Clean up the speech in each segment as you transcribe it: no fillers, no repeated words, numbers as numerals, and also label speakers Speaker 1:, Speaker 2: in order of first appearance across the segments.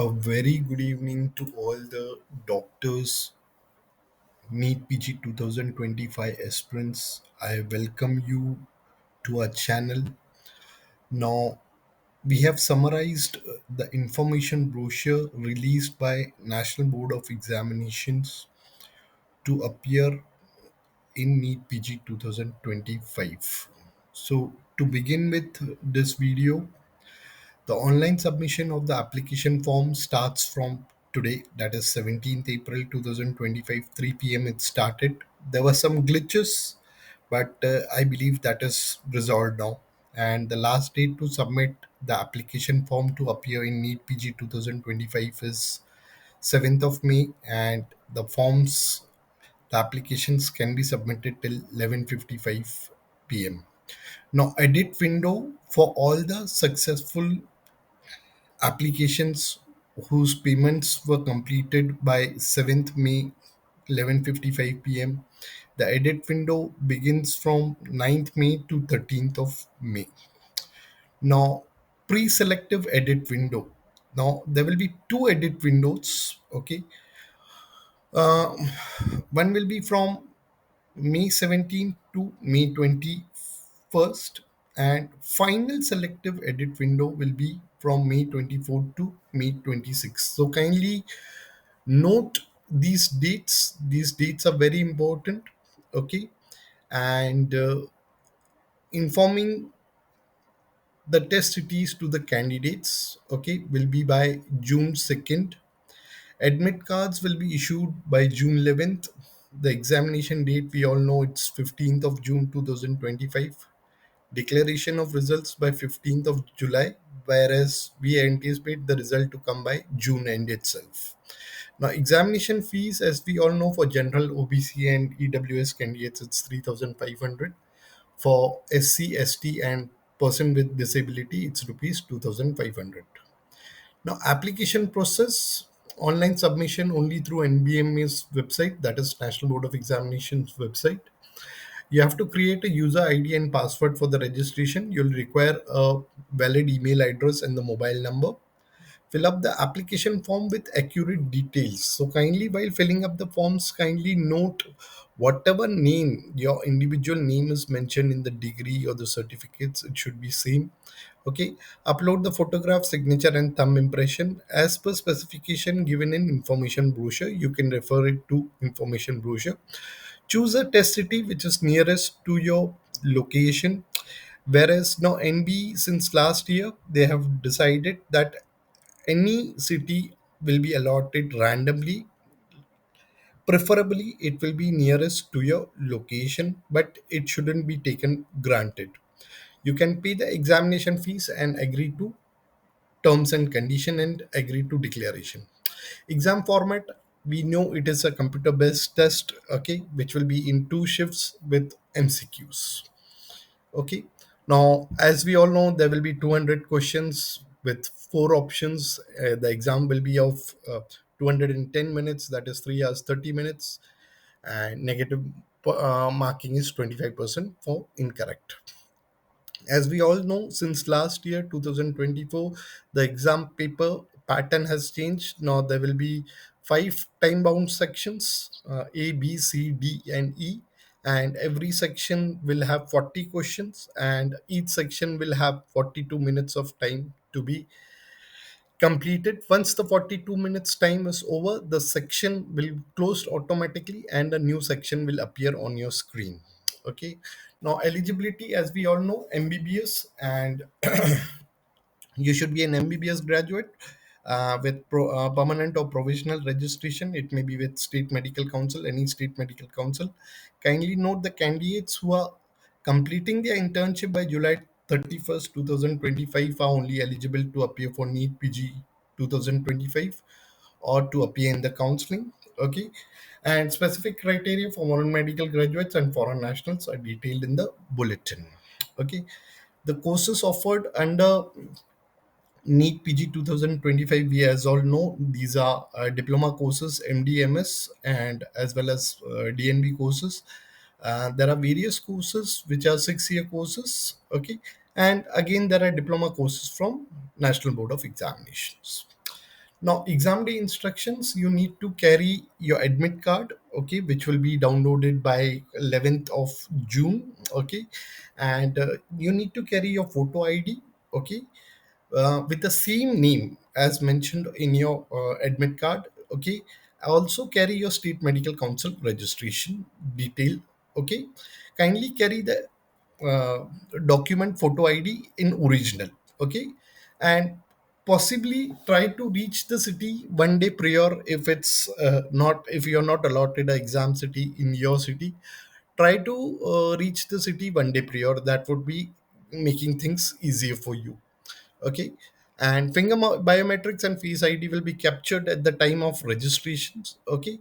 Speaker 1: A very good evening to all the doctors, NEET PG 2025 aspirants. I welcome you to our channel. Now, we have summarized the information brochure released by National Board of Examinations to appear in NEET PG 2025. So, to begin with this video, the online submission of the application form starts from today, that is 17th April 2025, 3 p.m. It started. There were some glitches, but I believe that is resolved now. And the last date to submit the application form to appear in NEET PG 2025 is 7th of May, and the applications can be submitted till 11:55 p.m. Now, edit window for all the successful applications whose payments were completed by 7th May 11:55 p.m. The edit window begins from 9th May to 13th of May. Now, pre-selective edit window. Now, there will be two edit windows. Okay, uh, one will be from May 17th to May 21st, and final selective edit window will be from May 24th to May 26th. So kindly note these dates. These dates are very important. Okay, and informing the test cities to the candidates, okay, will be by June 2nd. Admit cards will be issued by June 11th. The examination date, we all know, it's 15th of June 2025. Declaration of results by 15th of July, whereas we anticipate the result to come by June end itself. Now, examination fees, as we all know, for general OBC and EWS candidates, it's 3,500. For SC, ST, and person with disability, it's rupees 2,500. Now, application process, online submission only through NBMA's website, that is National Board of Examinations website. You have to create a user ID and password for the registration. You'll require a valid email address and the mobile number. Fill up the application form with accurate details. So kindly, while filling up the forms, kindly note whatever name, your individual name is mentioned in the degree or the certificates, it should be same. Okay, upload the photograph, signature, and thumb impression as per specification given in information brochure. You can refer it to information brochure. Choose a test city which is nearest to your location. Whereas now NB, since last year, they have decided that any city will be allotted randomly. Preferably, it will be nearest to your location, but it shouldn't be taken granted. You can pay the examination fees and agree to terms and condition and agree to declaration. Exam format, we know it is a computer based test, okay, which will be in two shifts with MCQs. Okay, now as we all know, there will be 200 questions with four options. The exam will be of 210 minutes, that is 3 hours 30 minutes, and negative marking is 25% for incorrect. As we all know, since last year 2024, the exam paper pattern has changed. Now there will be five time bound sections, A, B, C, D, and E, and every section will have 40 questions, and each section will have 42 minutes of time to be completed. Once the 42 minutes time is over, the section will close automatically and a new section will appear on your screen. Okay, now eligibility, as we all know, MBBS, and you should be an MBBS graduate with permanent or provisional registration. It may be with state medical council, any state medical council. Kindly note, the candidates who are completing their internship by July 31st, 2025 are only eligible to appear for NEET PG 2025 or to appear in the counseling. Okay, and specific criteria for foreign medical graduates and foreign nationals are detailed in the bulletin. Okay, the courses offered under NEET PG 2025, we as all know, these are diploma courses, MDMS, and as well as DNB courses. There are various courses which are 6 year courses, okay, and again there are diploma courses from National Board of Examinations. Now, exam day instructions, you need to carry your admit card, okay, which will be downloaded by 11th of June, okay, and you need to carry your photo ID, okay, with the same name as mentioned in your admit card, okay. Also carry your state medical council registration detail, okay. Kindly carry the uh, document photo ID in original, okay, and possibly try to reach the city one day prior. If it's not, if you're not allotted a exam city in your city, try to reach the city one day prior. That would be making things easier for you, okay. And biometrics and face ID will be captured at the time of registrations, okay.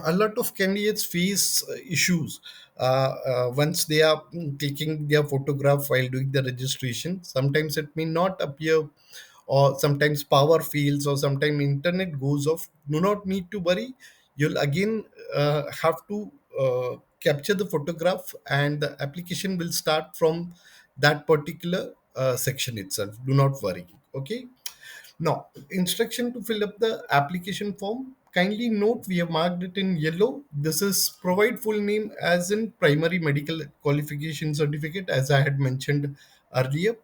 Speaker 1: A lot of candidates face issues once they are taking their photograph while doing the registration. Sometimes it may not appear, or sometimes power fails, or sometimes internet goes off. Do not need to worry. You'll again have to capture the photograph, and the application will start from that particular section itself. Do not worry, okay. Now, instruction to fill up the application form. Kindly note we have marked it in yellow. This is provide full name as in primary medical qualification certificate, as I had mentioned earlier.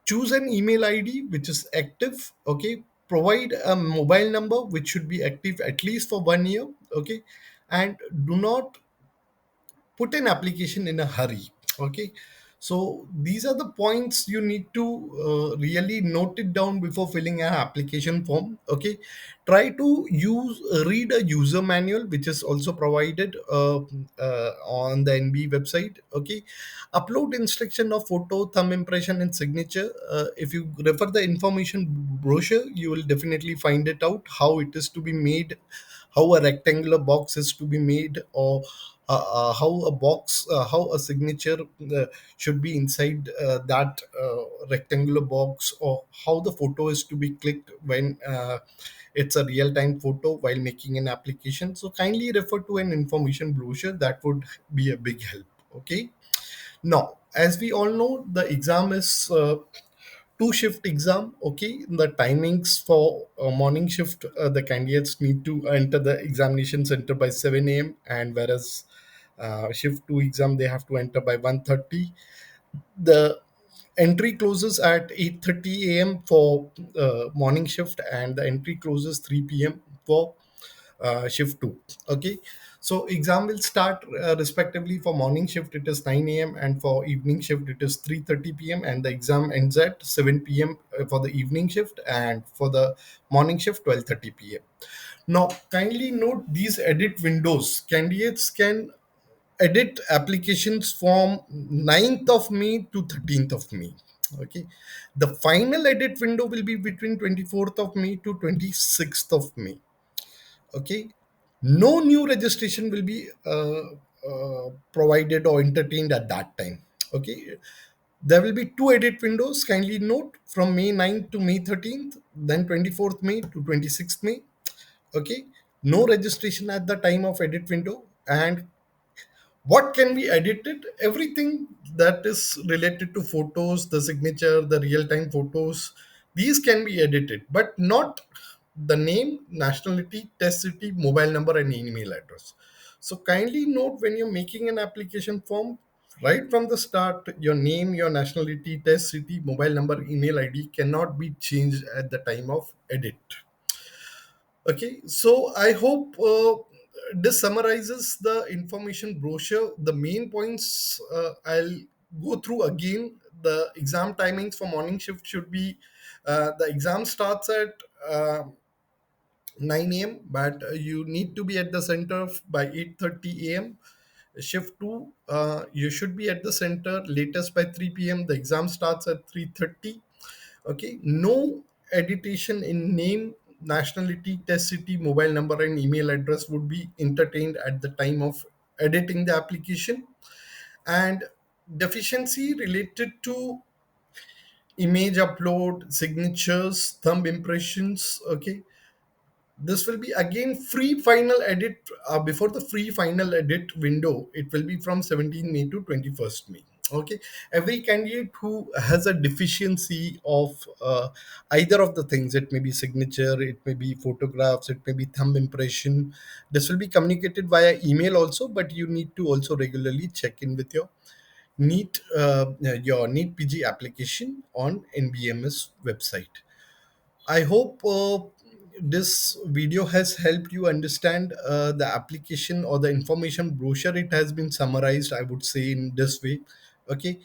Speaker 1: Choose an email ID which is active. Okay. Provide a mobile number which should be active at least for 1 year. Okay. And do not put an application in a hurry, okay. So these are the points you need to really note it down before filling an application form, okay. Try to read a user manual which is also provided on the NB website, okay. Upload instruction of photo, thumb impression and signature. If you refer the information brochure, you will definitely find it out how it is to be made, how a rectangular box is to be made, or how a signature should be inside that rectangular box, or how the photo is to be clicked when it's a real-time photo while making an application. So kindly refer to an information brochure. That would be a big help, okay. Now, as we all know, the exam is two shift exam, okay. The timings for morning shift, the candidates need to enter the examination center by 7 a.m., and whereas shift 2 exam they have to enter by 1:30. The entry closes at 8:30 a.m. for morning shift, and the entry closes 3 p.m. for shift 2, okay. So exam will start respectively for morning shift it is 9 a.m., and for evening shift it is 3:30 p.m., and the exam ends at 7 p.m. For the evening shift, and for the morning shift 12:30 p.m. Now kindly note these edit windows. Candidates can edit applications from 9th of May to 13th of May. Okay. The final edit window will be between 24th of May to 26th of May. Okay. No new registration will be provided or entertained at that time. Okay. There will be two edit windows. Kindly note from May 9th to May 13th, then 24th May to 26th May. Okay. No registration at the time of edit window. And what can be edited? Everything that is related to photos, the signature, the real-time photos, these can be edited, but not the name, nationality, test city, mobile number and email address. So kindly note when you're making an application form, right from the start, your name, your nationality, test city, mobile number, email ID cannot be changed at the time of edit. Okay, so I hope this summarizes the information brochure. The main points I'll go through again. The exam timings for morning shift should be the exam starts at 9 a.m., but you need to be at the center by 8:30 a.m. Shift 2, you should be at the center latest by 3 p.m. The exam starts at 3:30. Okay, no editation in name, nationality, test city, mobile number and email address would be entertained at the time of editing the application. And deficiency related to image upload, signatures, thumb impressions, okay, this will be again free final edit. Before the free final edit window, it will be from 17 May to 21st May. Okay, every candidate who has a deficiency of either of the things, it may be signature, it may be photographs, it may be thumb impression, this will be communicated via email also, but you need to also regularly check in with your NEET PG application on NBMS website. I hope this video has helped you understand the application or the information brochure. It has been summarized, I would say, in this way. Okay.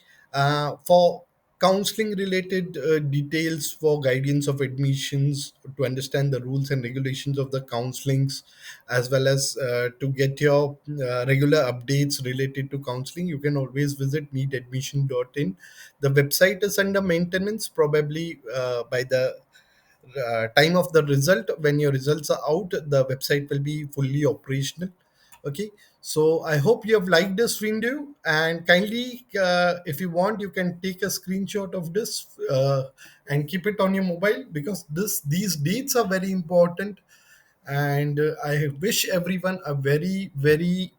Speaker 1: For counseling related details, for guidance of admissions, to understand the rules and regulations of the counselings, as well as to get your regular updates related to counseling, you can always visit neetadmission.in. The website is under maintenance, probably by the time of the result, when your results are out, the website will be fully operational. Okay, so I hope you have liked this video, and kindly if you want, you can take a screenshot of this and keep it on your mobile, because these dates are very important. And I wish everyone a very very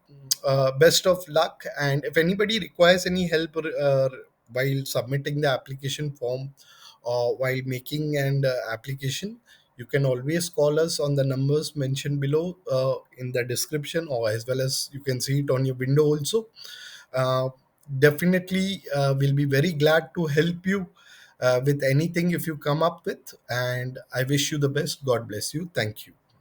Speaker 1: best of luck. And if anybody requires any help while submitting the application form or while making an application, you can always call us on the numbers mentioned below in the description, or as well as you can see it on your window also. uh, Definitely we'll be very glad to help you with anything if you come up with. And I wish you the best. God bless you. Thank you.